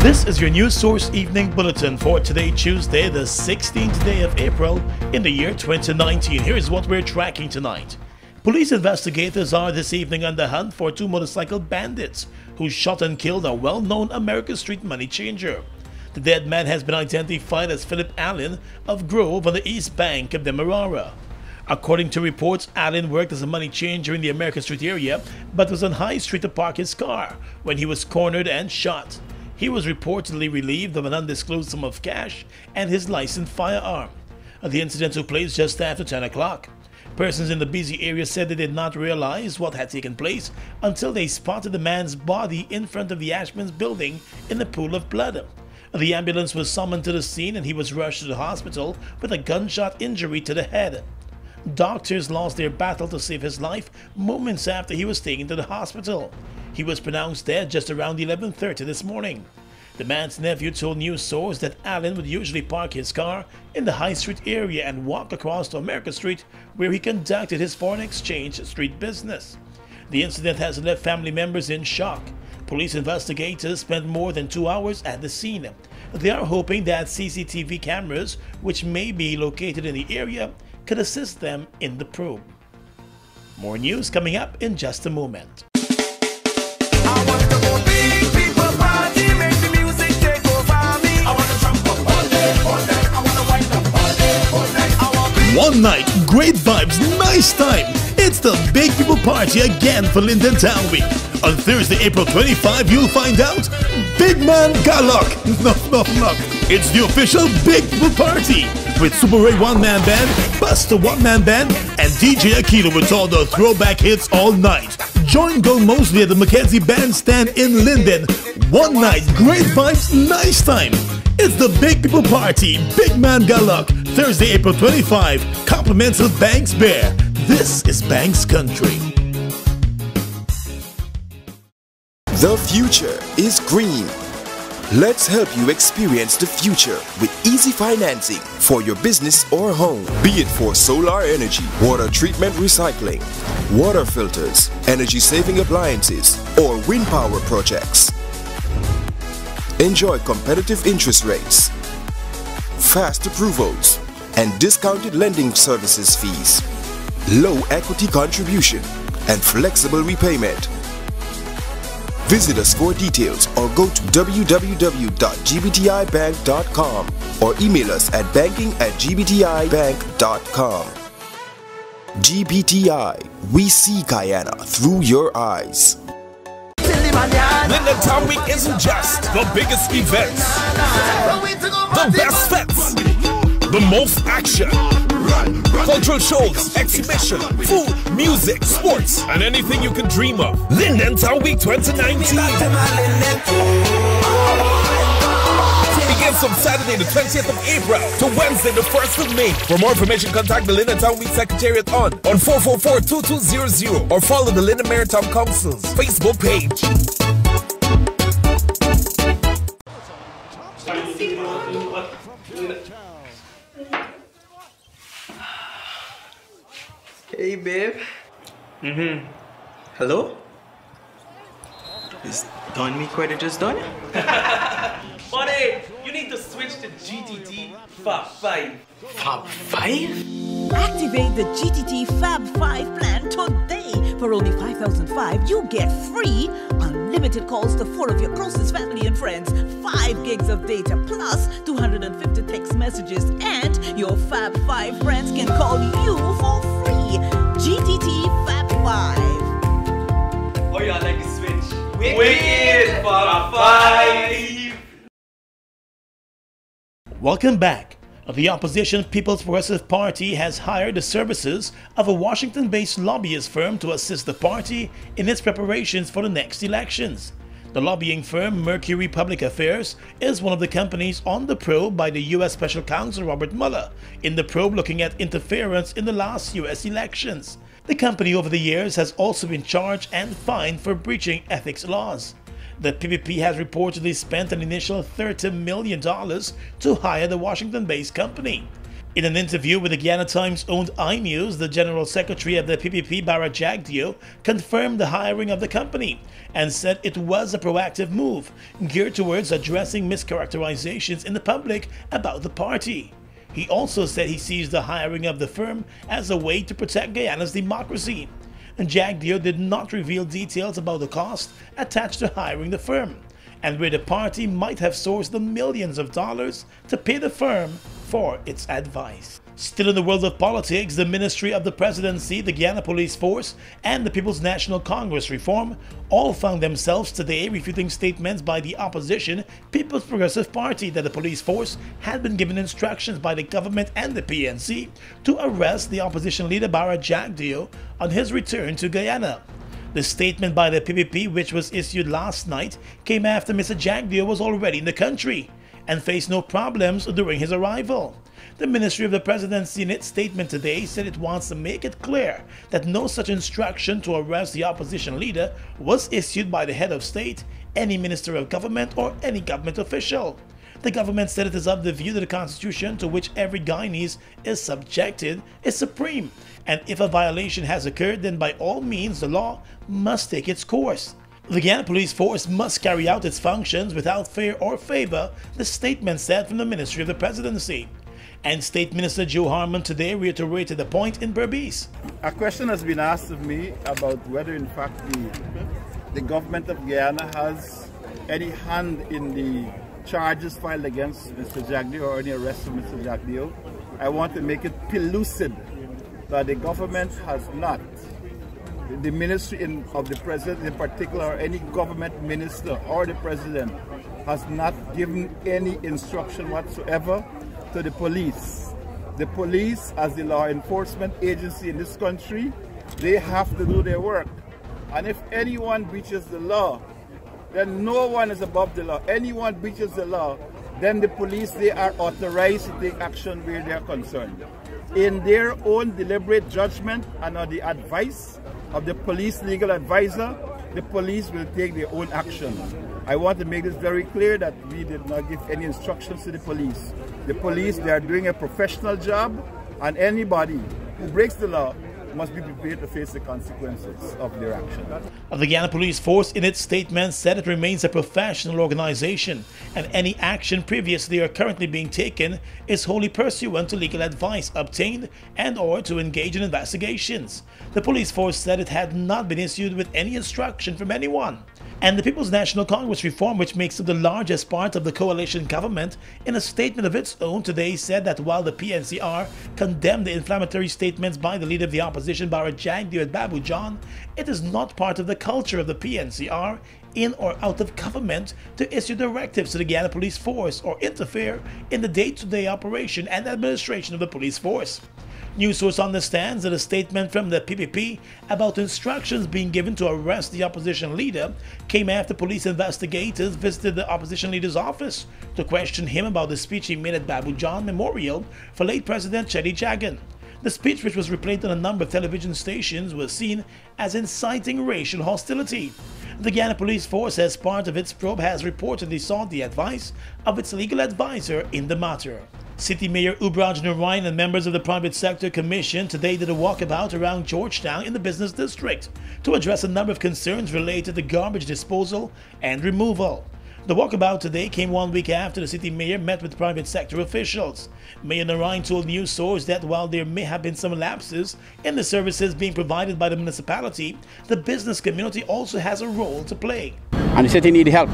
This is your News Source Evening Bulletin for today, Tuesday, the 16th day of April in the year 2019. Here is what we're tracking tonight. Police investigators are this evening on the hunt for two motorcycle bandits who shot and killed a well-known American street money changer. The dead man has been identified as Philip Allen of Grove on the east bank of the Demerara. According to reports, Allen worked as a money changer in the American Street area but was on High Street to park his car when he was cornered and shot. He was reportedly relieved of an undisclosed sum of cash and his licensed firearm. The incident took place just after 10 o'clock. Persons in the busy area said they did not realize what had taken place until they spotted the man's body in front of the Ashman's building in a pool of blood. The ambulance was summoned to the scene and he was rushed to the hospital with a gunshot injury to the head. Doctors lost their battle to save his life moments after he was taken to the hospital. He was pronounced dead just around 11:30 this morning. The man's nephew told News Source that Allen would usually park his car in the High Street area and walk across to America Street where he conducted his foreign exchange street business. The incident has left family members in shock. Police investigators spent more than 2 hours at the scene. They are hoping that CCTV cameras, which may be located in the area, could assist them in the probe. More news coming up in just a moment. One night, great vibes, nice time. It's the Big People Party again for Linden Town Week. On Thursday, April 25, you'll find out Big Man got luck. No. It's the official Big People Party with Super Ray one-man band, Buster one-man band, and DJ Akilo with all the throwback hits all night. Join Bill Mosley at the Mackenzie Bandstand in Linden. One night, great vibes, nice time. It's the Big People Party, Big Man got luck. Thursday, April 25, compliments of Banks Bear. This is Banks Country. The future is green. Let's help you experience the future with easy financing for your business or home. Be it for solar energy, water treatment recycling, water filters, energy-saving appliances, or wind power projects. Enjoy competitive interest rates, fast approvals, and discounted lending services fees, low equity contribution, and flexible repayment. Visit us for details or go to www.gbtibank.com or email us at banking@gbtibank.com. GBTI, we see Guyana through your eyes. Linden Town Week isn't just the biggest events, the best fets, the most action, cultural shows, exhibition, food, music, sports, and anything you can dream of. Linden Town Week 2019 begins from Saturday the 20th of April to Wednesday the 1st of May. For more information, contact the Linden Town Week Secretariat on 444-2200 or follow the Linden Maritime Council's Facebook page. Hey babe. Hello? Is Don Me quite just done? Buddy, you need to switch to GTT Fab 5. Fab 5? Activate the GTT Fab 5 plan today. For only $5,005, you get free unlimited calls to 4 of your closest family and friends, 5 gigs of data plus 250 text messages, and your Fab 5 friends can call you for free. GTT Fab 5. Oh yeah, I like the switch. Wicked Fab 5. Welcome back. The opposition People's Progressive Party has hired the services of a Washington-based lobbyist firm to assist the party in its preparations for the next elections. The lobbying firm Mercury Public Affairs is one of the companies on the probe by the U.S. Special Counsel Robert Mueller in the probe looking at interference in the last U.S. elections. The company over the years has also been charged and fined for breaching ethics laws. The PPP has reportedly spent an initial $30 million to hire the Washington-based company. In an interview with the Guyana Times-owned iNews, the General Secretary of the PPP, Barra Jagdeo, confirmed the hiring of the company and said it was a proactive move geared towards addressing mischaracterizations in the public about the party. He also said he sees the hiring of the firm as a way to protect Guyana's democracy. Jagdeo did not reveal details about the cost attached to hiring the firm and where the party might have sourced the millions of dollars to pay the firm for its advice. Still in the world of politics, the Ministry of the Presidency, the Guyana Police Force, and the People's National Congress reform all found themselves today refuting statements by the opposition People's Progressive Party that the police force had been given instructions by the government and the PNC to arrest the opposition leader Barra Jagdeo on his return to Guyana. The statement by the PPP, which was issued last night, came after Mr. Jagdeo was already in the country and faced no problems during his arrival. The Ministry of the Presidency in its statement today said it wants to make it clear that no such instruction to arrest the opposition leader was issued by the head of state, any minister of government, or any government official. The government said it is of the view that the Constitution to which every Guyanese is subjected is supreme, and if a violation has occurred, then by all means the law must take its course. The Guyana Police Force must carry out its functions without fear or favor, the statement said from the Ministry of the Presidency. And State Minister Joe Harmon today reiterated the point in Berbice. A question has been asked of me about whether in fact the government of Guyana has any hand in the charges filed against Mr. Jagdeo or any arrest of Mr. Jagdeo. I want to make it pellucid that the government has not, the ministry of the president in particular, or any government minister or the president has not given any instruction whatsoever to the police. The police, as the law enforcement agency in this country, they have to do their work. And if anyone breaches the law, then no one is above the law. Anyone breaches the law, then the police, they are authorized to take action where they are concerned. In their own deliberate judgment and on the advice of the police legal advisor, the police will take their own action. I want to make this very clear that we did not give any instructions to the police. The police, they are doing a professional job, and anybody who breaks the law must be prepared to face the consequences of their action. The Guyana Police Force in its statement said it remains a professional organization and any action previously or currently being taken is wholly pursuant to legal advice obtained and or to engage in investigations. The police force said it had not been issued with any instruction from anyone. And the People's National Congress reform, which makes up the largest part of the coalition government, in a statement of its own today said that while the PNCR condemned the inflammatory statements by the leader of the opposition, Barra Jagdeo at Babu John, it is not part of the culture of the PNCR in or out of government to issue directives to the Guyana Police Force or interfere in the day-to-day operation and administration of the police force. News source understands that a statement from the PPP about instructions being given to arrest the opposition leader came after police investigators visited the opposition leader's office to question him about the speech he made at Babu John Memorial for late President Chedi Jagan. The speech, which was replayed on a number of television stations, was seen as inciting racial hostility. The Guyana Police Force, as part of its probe, has reportedly sought the advice of its legal advisor in the matter. City Mayor Ubraj Narayan and members of the Private Sector Commission today did a walkabout around Georgetown in the business district to address a number of concerns related to garbage disposal and removal. The walkabout today came 1 week after the city mayor met with private sector officials. Mayor Narayan told news source that while there may have been some lapses in the services being provided by the municipality, the business community also has a role to play. And the city needs help,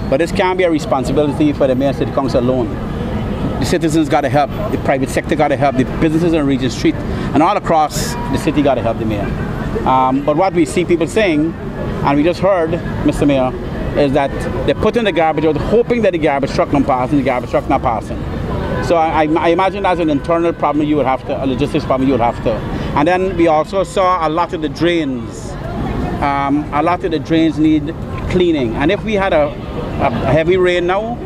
but this can't be a responsibility for the mayor and city council alone. The citizens got to help, the private sector got to help, the businesses on Regent Street and all across the city got to help the mayor. But what we see people saying, and we just heard, Mr. Mayor, is that they put in the garbage out hoping that the garbage truck not passing, the garbage truck not passing. So I imagine that's an internal problem you would have to, a logistics problem you would have to. And then we also saw a lot of the drains. A lot of the drains need cleaning. And if we had a heavy rain now,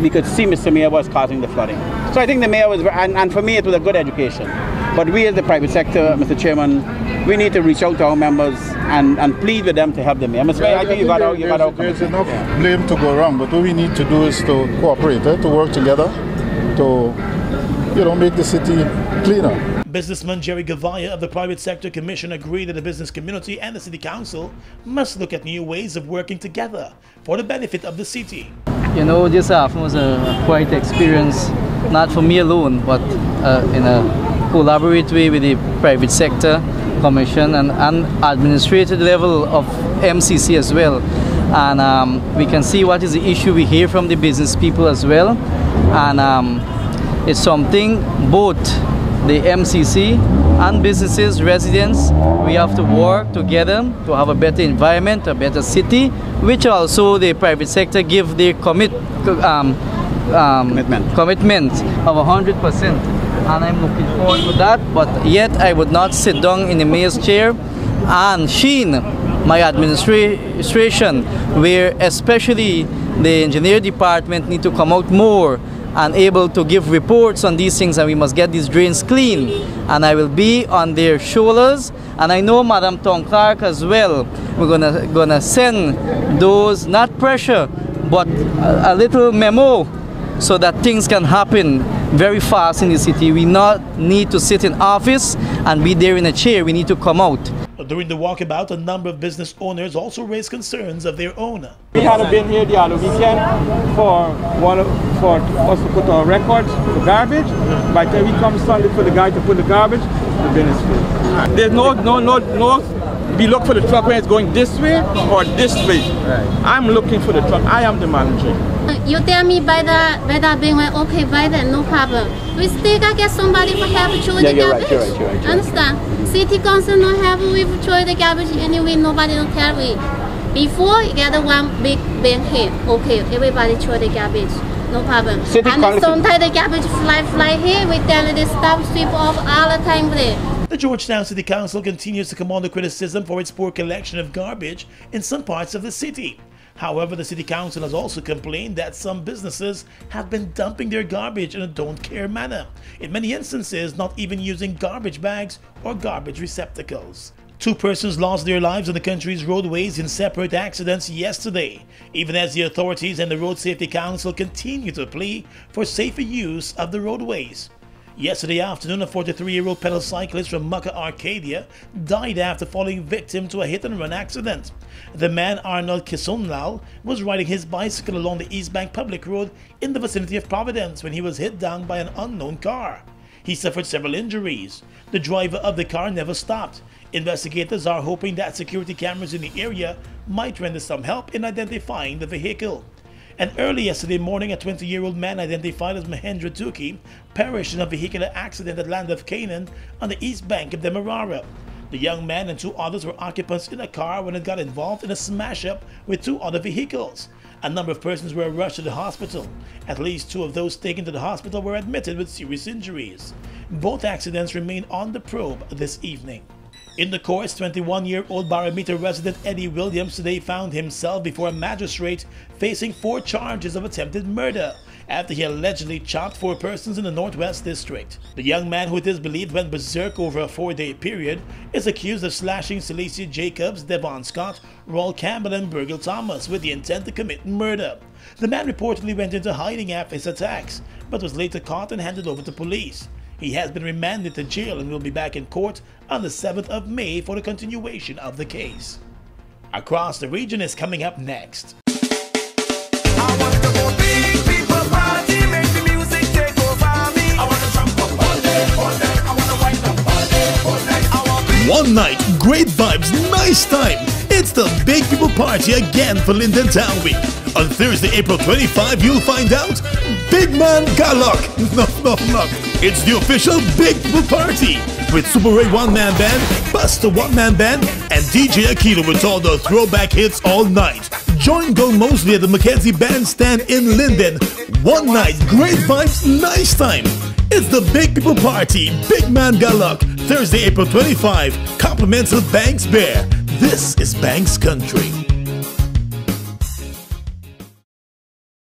we could see Mr. Mayor was causing the flooding. So I think the mayor was, and for me it was a good education. But we as the private sector, Mr. Chairman, we need to reach out to our members and plead with them to help the mayor. Mr. Mayor, I think you got out. There's enough blame to go around, but what we need to do is to cooperate, to work together, to make the city cleaner. Businessman Jerry Gavaya of the Private Sector Commission agreed that the business community and the City Council must look at new ways of working together for the benefit of the city. You know, this afternoon was a quite experience, not for me alone, but in a collaborative way with the Private Sector Commission and administrative level of MCC as well. And we can see what is the issue. We hear from the business people as well. And it's something both the MCC and businesses, residents, we have to work together to have a better environment, a better city, which also the private sector give their commitment of 100%. And I'm looking forward to that, but yet I would not sit down in the mayor's chair and sheen my administration, where especially the engineer department need to come out more and able to give reports on these things, and we must get these drains clean. And I will be on their shoulders, and I know Madam Town Clerk as well. We're gonna send those, not pressure, but a little memo so that things can happen very fast in the city. We not need to sit in office and be there in a chair. We need to come out. During the walkabout, a number of business owners also raised concerns of their own. We had been here the other weekend for us to put our records for garbage. By the time we come Sunday for the guy to put the garbage, the bin is full. There's no. We look for the truck when it's going this way or this way. Right. I'm looking for the truck. I am the manager. You tell me by the bin went okay, by that, no problem. We still gotta get somebody for help to throw the garbage. You're right. Understand? City council not have we throw the garbage anyway. Nobody don't carry. Before you get one big bin here, okay, everybody throw the garbage, no problem. And sometimes the garbage fly here. We tell the staff sweep off all the time there. The Georgetown City Council continues to come under criticism for its poor collection of garbage in some parts of the city. However, the City Council has also complained that some businesses have been dumping their garbage in a don't-care manner, in many instances not even using garbage bags or garbage receptacles. 2 persons lost their lives on the country's roadways in separate accidents yesterday, even as the authorities and the Road Safety Council continue to plead for safer use of the roadways. Yesterday afternoon, a 43-year-old pedal cyclist from Mucka, Arcadia, died after falling victim to a hit-and-run accident. The man, Arnold Kisonlal, was riding his bicycle along the East Bank Public Road in the vicinity of Providence when he was hit down by an unknown car. He suffered several injuries. The driver of the car never stopped. Investigators are hoping that security cameras in the area might render some help in identifying the vehicle. And early yesterday morning, a 20-year-old man identified as Mahendra Tukey perished in a vehicular accident at Land of Canaan on the east bank of Demerara. The young man and 2 others were occupants in a car when it got involved in a smash-up with 2 other vehicles. A number of persons were rushed to the hospital. At least 2 of those taken to the hospital were admitted with serious injuries. Both accidents remain on the probe this evening. In the courts, 21-year-old Barometer resident Eddie Williams today found himself before a magistrate facing 4 charges of attempted murder after he allegedly chopped 4 persons in the Northwest District. The young man, who it is believed went berserk over a 4-day period, is accused of slashing Celicia Jacobs, Devon Scott, Roll Campbell and Burgil Thomas with the intent to commit murder. The man reportedly went into hiding after his attacks, but was later caught and handed over to police. He has been remanded to jail and will be back in court on the 7th of May for the continuation of the case. Across the Region is coming up next. One night, great vibes, nice time. It's the Big People Party again for Linden Town Week. On Thursday, April 25, you'll find out Big Man got luck. No luck. It's the official Big People Party with Super Ray one-man band, Buster one-man band, and DJ Akito with all the throwback hits all night. Join Go Mosley at the Mackenzie Bandstand in Linden. One night, great vibes, nice time. It's the Big People Party, Big Man got luck. Thursday, April 25, compliments of Banks Bear. This is Banks Country.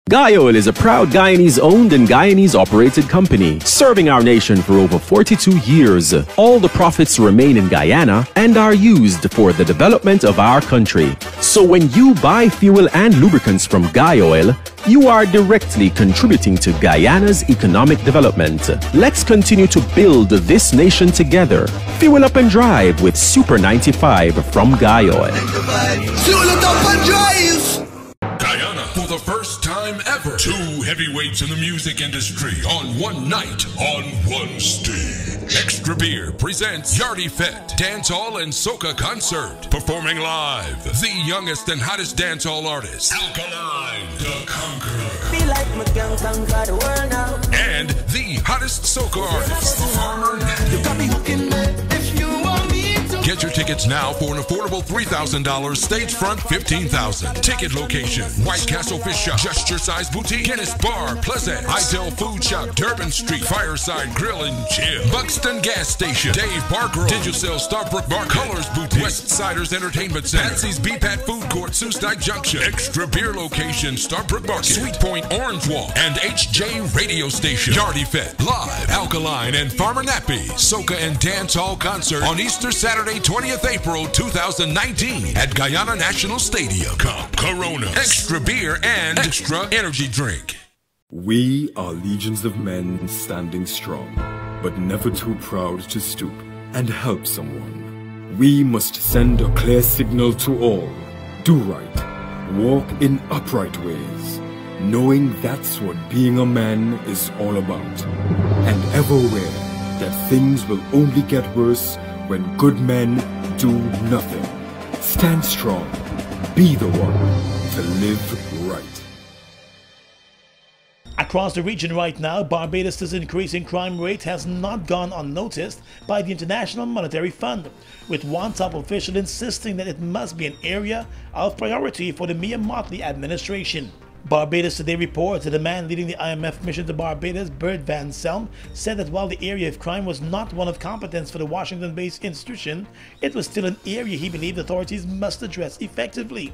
Guy Oil is a proud Guyanese-owned and Guyanese-operated company, serving our nation for over 42 years. All the profits remain in Guyana and are used for the development of our country. So when you buy fuel and lubricants from Guy Oil, you are directly contributing to Guyana's economic development. Let's continue to build this nation together. Fuel up and drive with Super 95 from Guy Oil. Fuel it up and drive! Guyana, for the first time ever, two heavyweights in the music industry on one night, on one stage. Extra Beer presents Yardie Fete Dancehall and Soca Concert. Performing live, the youngest and hottest dancehall artist, Alkaline, the Conqueror. Be like my gang, conquer the world now. And the hottest soca artist, Farmer Natty. You got me hooking me if you want me to. Get your tickets now for an affordable $3,000, stage front $15,000. Ticket location: White Castle Fish Shop, Just Your Size Boutique, Guinness Bar, Pleasant, Itel Food Shop, Durban Street, Fireside Grill and Chill, Buxton Gas Station, Dave Parker, Digicel, Starbrook Bar, Colors Boutique, Westsiders Entertainment Center, Patsy's BPAT Food Court, Sioux Dyke Junction, Extra Beer Location, Starbrook Market, Sweet Point Orange Walk, and HJ Radio Station. Yardie Fete, live, Alkaline and Farmer Nappy, Soca and Dance Hall Concert on Easter Saturday, 20th April 2019 at Guyana National Stadium. Come, Corona, Extra Beer, and Extra Energy Drink. We are legions of men standing strong, but never too proud to stoop and help someone. We must send a clear signal to all. Do right, walk in upright ways, knowing that's what being a man is all about. And ever aware that things will only get worse when good men do nothing. Stand strong, be the one to live right. Across the region right now, Barbados' increasing crime rate has not gone unnoticed by the International Monetary Fund, with one top official insisting that it must be an area of priority for the Mia Mottley administration. Barbados Today reports that the man leading the IMF mission to Barbados, Bert Van Selm, said that while the area of crime was not one of competence for the Washington-based institution, it was still an area he believed authorities must address effectively.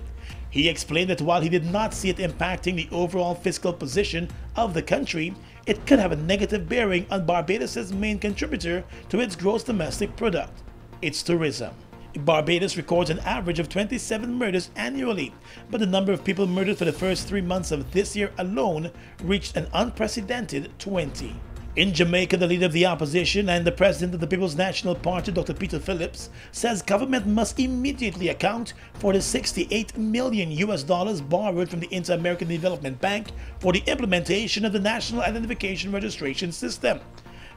He explained that while he did not see it impacting the overall fiscal position of the country, it could have a negative bearing on Barbados' main contributor to its gross domestic product, its tourism. Barbados records an average of 27 murders annually, but the number of people murdered for the first 3 months of this year alone reached an unprecedented 20. In Jamaica, the leader of the opposition and the president of the People's National Party, Dr. Peter Phillips, says government must immediately account for the $68 million borrowed from the Inter-American Development Bank for the implementation of the National Identification Registration System.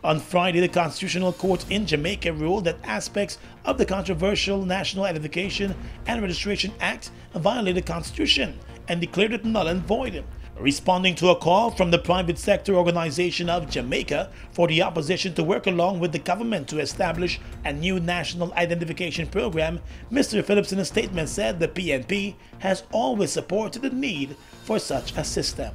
On Friday, the Constitutional Court in Jamaica ruled that aspects of the controversial National Identification and Registration Act violated the Constitution and declared it null and void. Responding to a call from the private sector organization of Jamaica for the opposition to work along with the government to establish a new national identification program, Mr. Phillips in a statement said the PNP has always supported the need for such a system.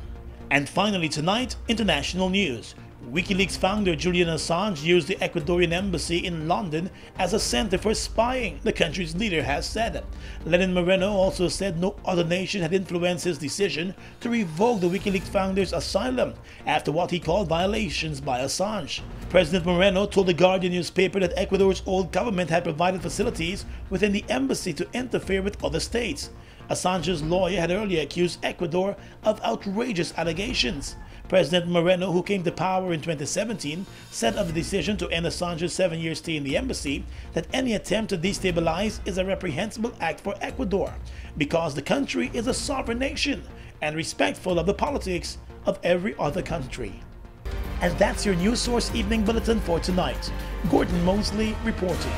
And finally tonight, international news. WikiLeaks founder Julian Assange used the Ecuadorian embassy in London as a center for spying, the country's leader has said. Lenin Moreno also said no other nation had influenced his decision to revoke the WikiLeaks founder's asylum after what he called violations by Assange. President Moreno told the Guardian newspaper that Ecuador's old government had provided facilities within the embassy to interfere with other states. Assange's lawyer had earlier accused Ecuador of outrageous allegations. President Moreno, who came to power in 2017, said of the decision to end Assange's 7-year stay in the embassy that any attempt to destabilize is a reprehensible act for Ecuador because the country is a sovereign nation and respectful of the politics of every other country. And that's your News Source Evening Bulletin for tonight. Gordon Mosley reporting.